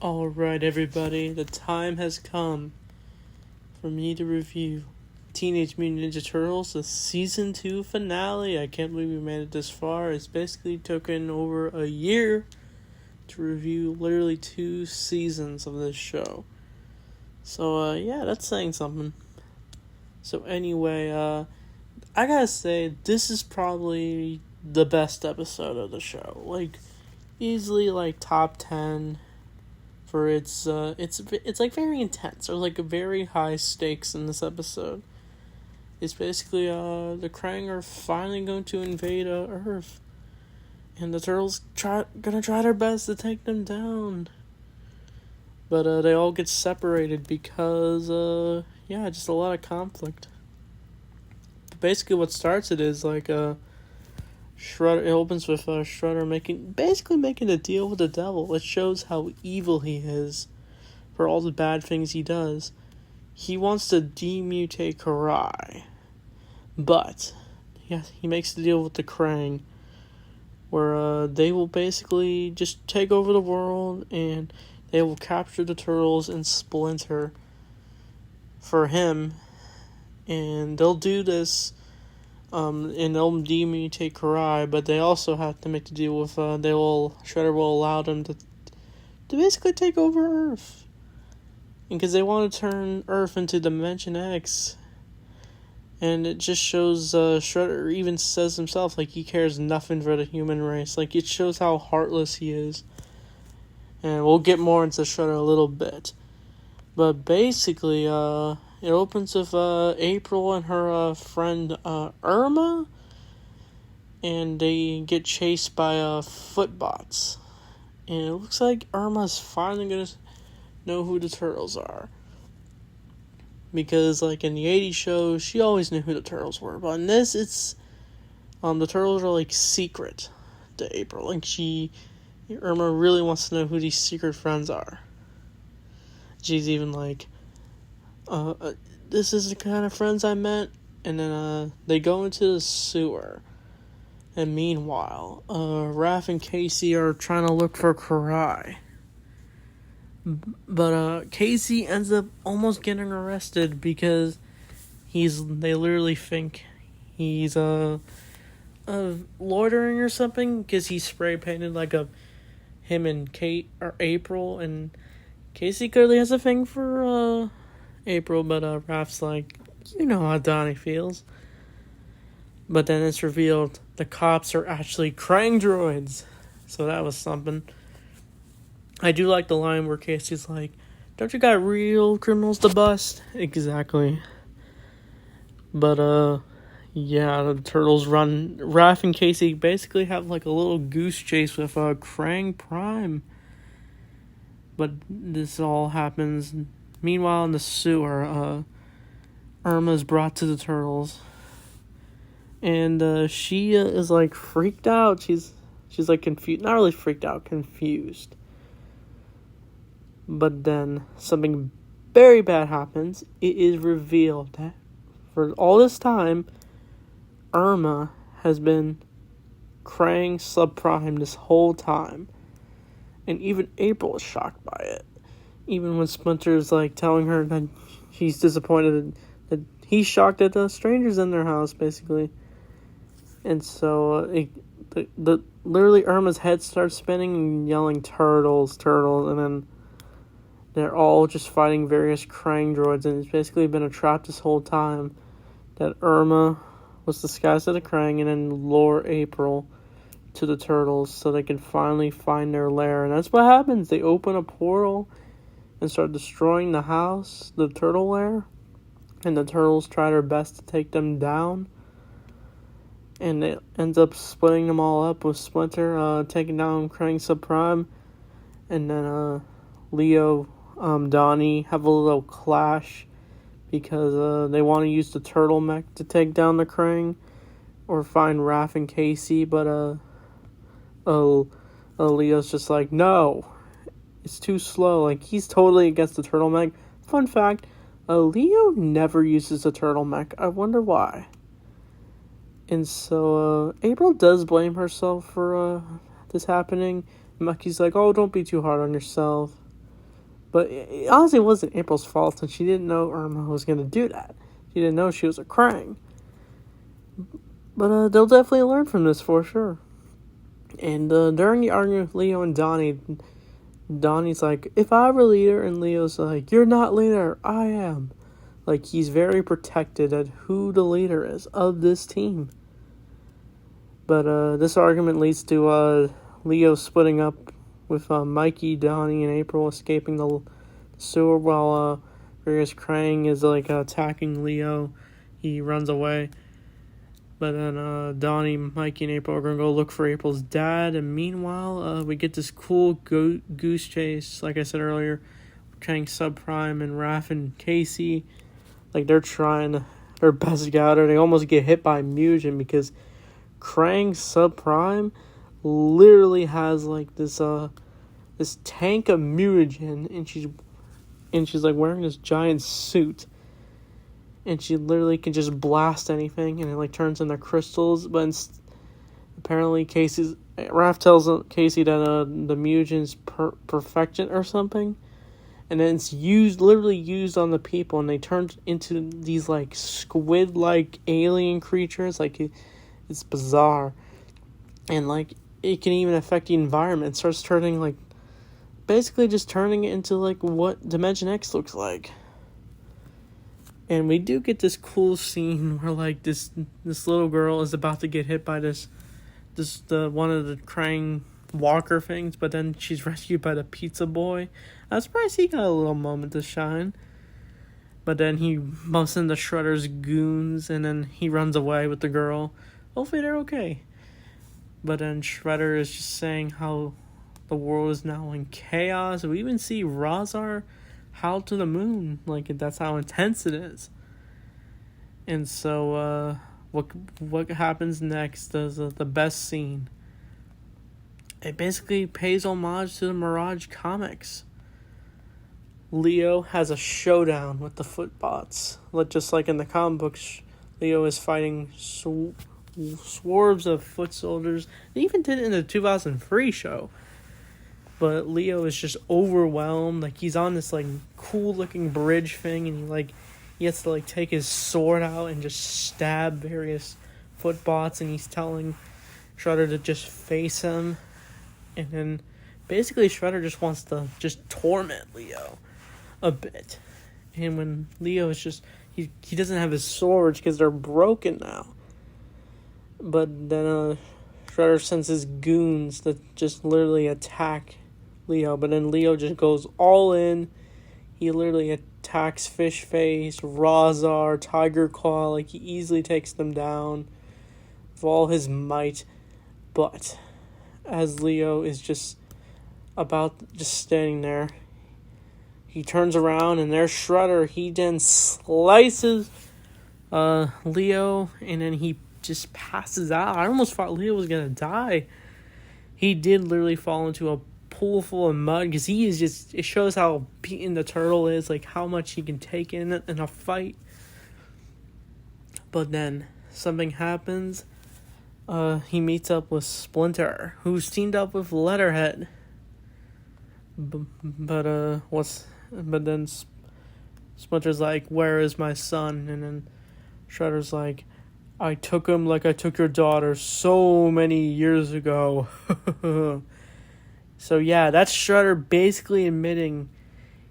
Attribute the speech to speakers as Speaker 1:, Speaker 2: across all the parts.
Speaker 1: Alright, everybody, the time has come for me to review Teenage Mutant Ninja Turtles, the Season 2 finale. I can't believe we made it this far. It's basically taken over a year to review literally 2 seasons of this show. So, yeah, that's saying something. So, anyway, I gotta say, this is probably the best episode of the show. Easily, top 10. For it's like very intense. There's like a very high stakes in this episode. It's basically the Krang are finally going to invade Earth, and the Turtles gonna try their best to take them down. But they all get separated because just a lot of conflict. But basically, what starts it is Shredder. It opens with Shredder making a deal with the devil. It shows how evil he is for all the bad things he does. He wants to demutate Karai, but he makes the deal with the Krang, where they will basically just take over the world and they will capture the Turtles and Splinter for him, and they'll do this. And they'll demutate Karai, but they also have to make the deal with Shredder will allow them to basically take over Earth, and because they want to turn Earth into Dimension X, and it just shows Shredder even says himself he cares nothing for the human race. It shows how heartless he is, and we'll get more into Shredder a little bit, but basically it opens with April and her friend Irma, and they get chased by footbots. And it looks like Irma's finally going to know who the Turtles are. Because, in the 80s shows, she always knew who the Turtles were. But in this, it's the Turtles are, secret to April. Irma really wants to know who these secret friends are. She's even this is the kind of friends I met. And then they go into the sewer, and meanwhile Raph and Casey are trying to look for Karai, but Casey ends up almost getting arrested because they literally think he's loitering or something, because he spray painted him and Kate or April, and Casey clearly has a thing for April, but Raph's you know how Donnie feels. But then it's revealed the cops are actually Krang droids, so that was something. I do like the line where Casey's "Don't you got real criminals to bust?" Exactly. But the Turtles run. Raph and Casey basically have a little goose chase with Krang Prime. But this all happens. Meanwhile, in the sewer, Irma's brought to the Turtles, and she is freaked out. She's confused, not really freaked out, confused. But then something very bad happens. It is revealed that for all this time, Irma has been Krang Subprime this whole time, and even April is shocked by it. Even when Splinter's telling her that he's disappointed, that he's shocked at the strangers in their house, basically. And so literally Irma's head starts spinning and yelling "Turtles, Turtles," and then they're all just fighting various Krang droids, and it's basically been a trap this whole time that Irma was disguised as a Krang and then lure April to the Turtles so they can finally find their lair. And that's what happens. They open a portal and start destroying the house, the turtle lair, and the Turtles try their best to take them down, and it ends up splitting them all up, with Splinter taking down Krang Subprime, and then Leo, Donnie have a little clash because they want to use the turtle mech to take down the Krang or find Raph and Casey, but Leo's just no. It's too slow. He's totally against the turtleneck. Fun fact, Leo never uses the turtleneck. I wonder why. And so April does blame herself for this happening. Mucky's oh, don't be too hard on yourself. But it honestly wasn't April's fault since she didn't know Irma was going to do that. She didn't know she was a Krang. But they'll definitely learn from this for sure. And during the argument with Leo and Donnie, Donnie's like, if I were leader, and Leo's like, you're not leader, I am. Like, he's very protected at who the leader is of this team. But this argument leads to Leo splitting up with Mikey, Donnie, and April escaping the sewer while various Krang is like attacking Leo. He runs away. But then Donnie, Mikey, and April are going to go look for April's dad. And meanwhile, we get this cool goose chase, like I said earlier. Krang, Subprime, and Raph and Casey. Like, they're trying their best to get out of it. They almost get hit by Mugen because Krang, Subprime literally has, like, this tank of Mugen. And she's like, wearing this giant suit. And she literally can just blast anything, and it like turns into crystals. But apparently, Raph tells Casey that the Mugen's perfection or something, and then it's literally used on the people, and they turn into these like squid-like alien creatures. Like it's bizarre, and like it can even affect the environment. It starts turning like basically just turning it into like what Dimension X looks like. And we do get this cool scene where like this little girl is about to get hit by the one of the Krang walker things, but then she's rescued by the pizza boy. I was surprised he got a little moment to shine. But then he bumps into Shredder's goons, and then he runs away with the girl. Hopefully they're okay. But then Shredder is just saying how the world is now in chaos. We even see Razar howl to the moon. Like, that's how intense it is. And so, what happens next is the best scene. It basically pays homage to the Mirage comics. Leo has a showdown with the Footbots. Just like in the comic books, Leo is fighting swarms of foot soldiers. They even did it in the 2003 show. But Leo is just overwhelmed. Like, he's on this, like, cool-looking bridge thing, and he has to, like, take his sword out and just stab various Footbots, and he's telling Shredder to just face him. And then, basically, Shredder just wants to just torment Leo a bit. And when Leo is just... He doesn't have his swords because they're broken now. But then, Shredder sends his goons that just literally attack Leo, but then Leo just goes all in. He literally attacks Fishface, Razar, Tiger Claw. Like, he easily takes them down with all his might. But as Leo is just standing there, he turns around, and there's Shredder. He then slices Leo, and then he just passes out. I almost thought Leo was gonna die. He did literally fall into a pool full of mud, because he is just... It shows how beaten the turtle is, like how much he can take in a fight. But then something happens. He meets up with Splinter, who's teamed up with Letterhead. But then Splinter's like, where is my son? And then Shredder's like, I took him like I took your daughter so many years ago. So yeah, that's Shredder basically admitting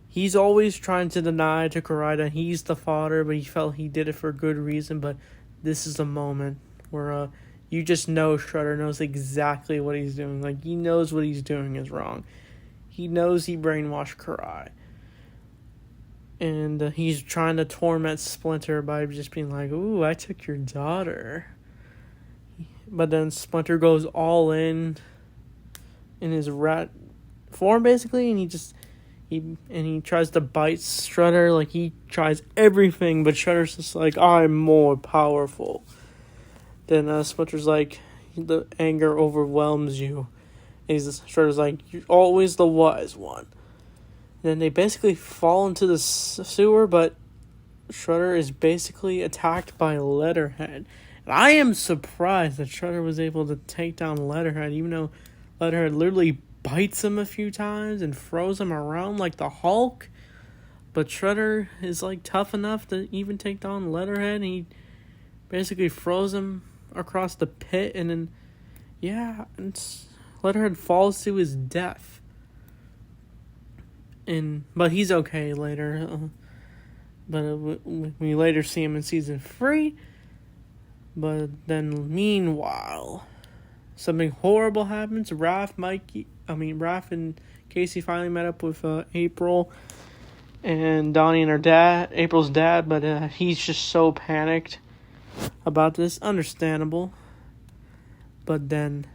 Speaker 1: he's always trying to deny to Karaida he's the father, but he felt he did it for good reason. But this is the moment where you just know Shredder knows exactly what he's doing. Like, he knows what he's doing is wrong. He knows he brainwashed Karai. And he's trying to torment Splinter by just being like, ooh, I took your daughter. But then Splinter goes all in his rat form, basically, and he tries to bite Shredder. Like, he tries everything, but Shredder's just like, I'm more powerful. Then Splinter's like, the anger overwhelms you. And Shredder's like, you're always the wise one. Then they basically fall into the sewer, but Shredder is basically attacked by Letterhead. And I am surprised that Shredder was able to take down Letterhead, even though Letterhead literally bites him a few times and throws him around like the Hulk. But Shredder is like tough enough to even take down Leatherhead, and he basically throws him across the pit, and then and Leatherhead falls to his death. But he's okay later. But we later see him in season 3. But then, meanwhile, something horrible happens. Raph and Casey finally met up with April and Donnie and her dad, April's dad, but he's just so panicked about this. Understandable. But then,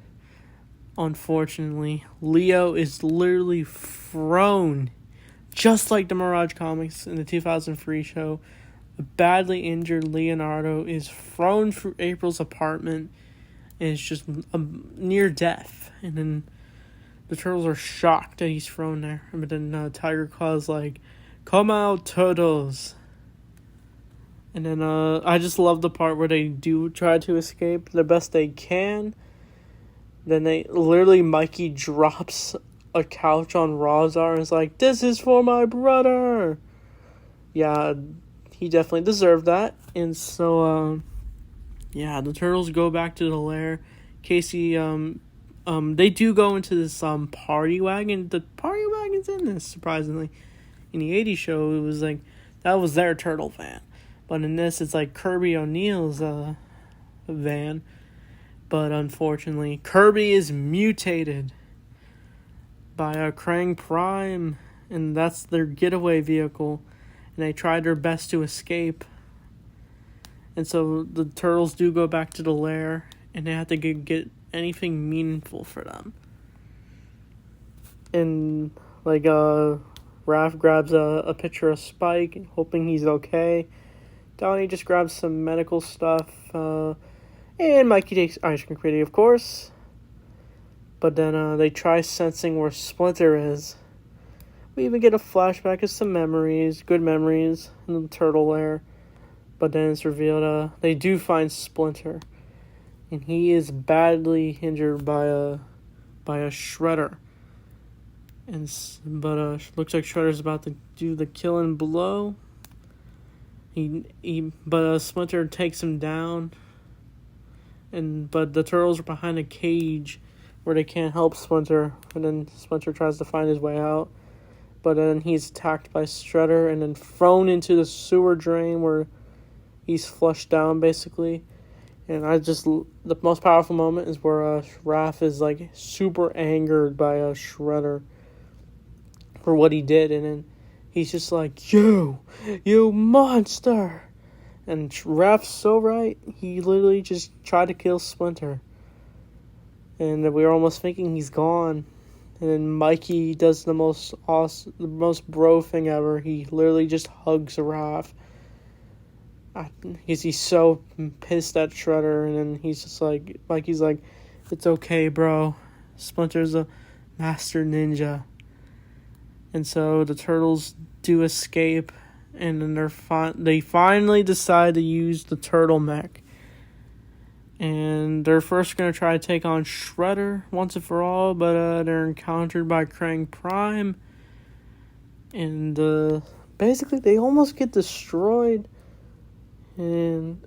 Speaker 1: unfortunately, Leo is literally thrown, just like the Mirage comics in the 2003 show. A badly injured Leonardo is thrown through April's apartment and is just near death. And then the turtles are shocked that he's thrown there. But then Tiger Claw's like, "Come out, turtles." And then I just love the part where they do try to escape the best they can. Then Mikey drops a couch on Razar and is like, "This is for my brother." Yeah, he definitely deserved that. And so, the turtles go back to the lair. Casey, they do go into this party wagon. The party wagon's in this, surprisingly. In the 80s show, it was like, that was their turtle van. But in this, it's like Kirby O'Neill's van. But unfortunately, Kirby is mutated by a Krang Prime, and that's their getaway vehicle. And they tried their best to escape. And so the turtles do go back to the lair, and they have to get anything meaningful for them. And Raph grabs a picture of Spike, hoping he's okay. Donnie just grabs some medical stuff. And Mikey takes ice cream critic, of course. But then they try sensing where Splinter is. We even get a flashback of some memories, good memories, in the turtle lair. But then it's revealed they do find Splinter. And he is badly injured by a Shredder. But looks like Shredder's about to do the killing blow. But Splinter takes him down. But the turtles are behind a cage where they can't help Splinter. And then Splinter tries to find his way out. But then he's attacked by Shredder and then thrown into the sewer drain where he's flushed down, basically. And the most powerful moment is where Raph is like super angered by Shredder for what he did. And then he's just like, you monster. And Raph's so right. He literally just tried to kill Splinter. And we were almost thinking he's gone. And then Mikey does the most bro thing ever. He literally just hugs Raph. He's so pissed at Shredder, and then he's just like, Mikey's like, "It's okay, bro. Splinter's a master ninja." And so the turtles do escape, and then they finally decide to use the turtle mech. And they're first going to try to take on Shredder once and for all, but they're encountered by Krang Prime. And basically they almost get destroyed. And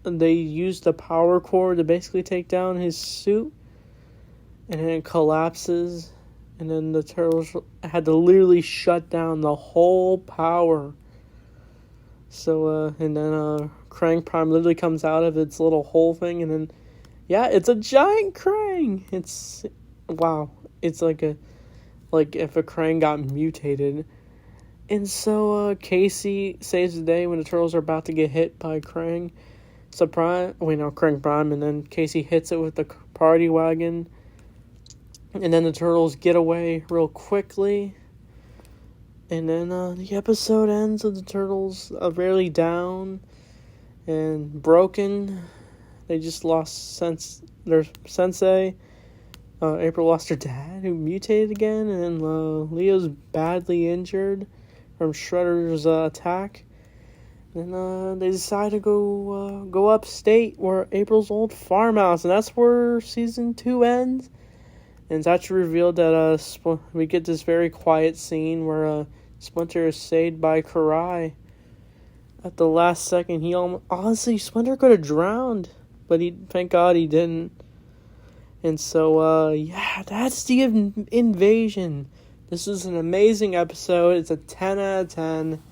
Speaker 1: they use the power core to basically take down his suit. And then it collapses. And then the turtles had to literally shut down the whole power. So, and then Krang Prime literally comes out of its little hole thing, and then, it's a giant Krang. It's, wow. It's like if a Krang got mutated. And so, Casey saves the day when the turtles are about to get hit by Krang. Krang Prime, and then Casey hits it with the party wagon. And then the turtles get away real quickly. And then the episode ends with the turtles barely down and broken. They just lost their sensei. April lost her dad, who mutated again. And Leo's badly injured from Shredder's attack. And they decide to go upstate, where April's old farmhouse. And that's where season 2 ends. And it's actually revealed that we get this very quiet scene where Splinter is saved by Karai. At the last second, honestly, Splinter could have drowned, but thank God he didn't. And so, that's the invasion. This is an amazing episode. It's a 10 out of 10.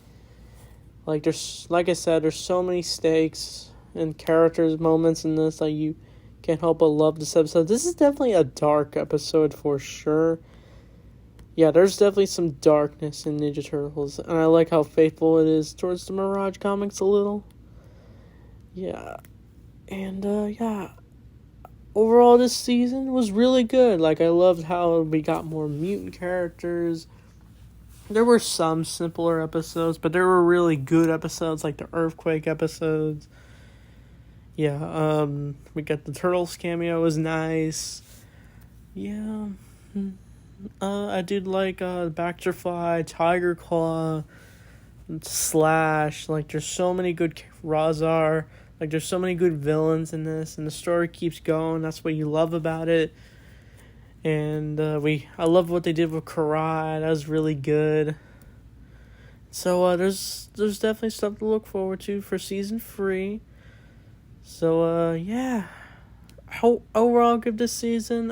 Speaker 1: Like I said, there's so many stakes and characters, moments in this. Like, you can't help but love this episode. This is definitely a dark episode for sure. Yeah, there's definitely some darkness in Ninja Turtles, and I like how faithful it is towards the Mirage comics a little. Yeah, and overall this season was really good. Like, I loved how we got more mutant characters. There were some simpler episodes, but there were really good episodes, like the Earthquake episodes. Yeah, we got the Turtles cameo, was nice. Yeah, I did like Bacterfly, Tiger Claw, Slash. Like, there's so many good Razar. Like, there's so many good villains in this, and the story keeps going. That's what you love about it. And I love what they did with Karai. That was really good. So there's definitely stuff to look forward to for season 3. So yeah. Overall, give this season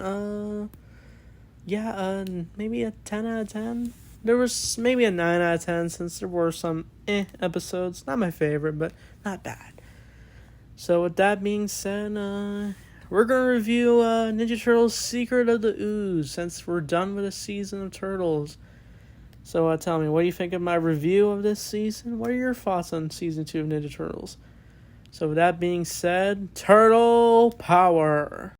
Speaker 1: maybe a 10 out of 10. There was maybe a 9 out of 10 since there were some episodes. Not my favorite, but not bad. So with that being said, we're going to review Ninja Turtles Secret of the Ooze since we're done with a season of Turtles. So tell me, what do you think of my review of this season? What are your thoughts on season 2 of Ninja Turtles? So with that being said, Turtle Power!